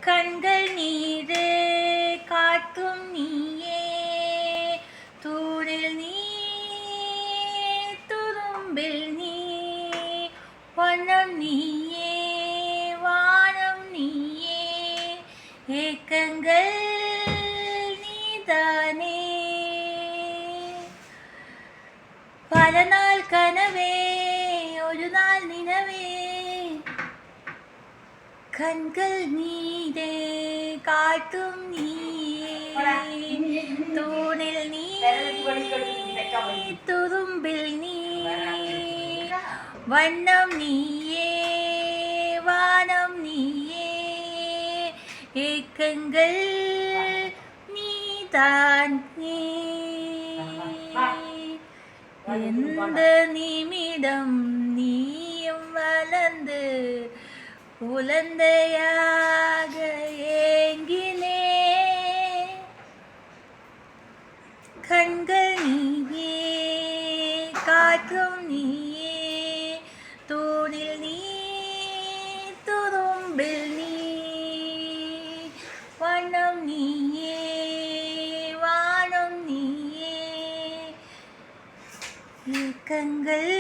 கண்கள் நீரு காட்டும் நீயே, தூணில் நீ துரும்பில் நீ, வண்ணம் நீயே வானம் நீயே, ஏக்கங்கள் நீதானே. பல நாள் கனவே ஒரு நாள் நினவே, கண்கள் நீரே காட்டும் நீயே, தூணில் நீ துரும்பில் நீ, வண்ணம் நீயே வானம் நீயே, ஏக்கங்கள் நீதான் நீ. எந்த நிமிடம் நீயும் வளர்ந்து குழந்தையாக ஏங்கினே, கண்கள் நீயே காற்றும் நீயே, தூணில் நீ துரும்பில் நீ, வண்ணம் நீயே வானம் நீயே, ஏக்கங்கள்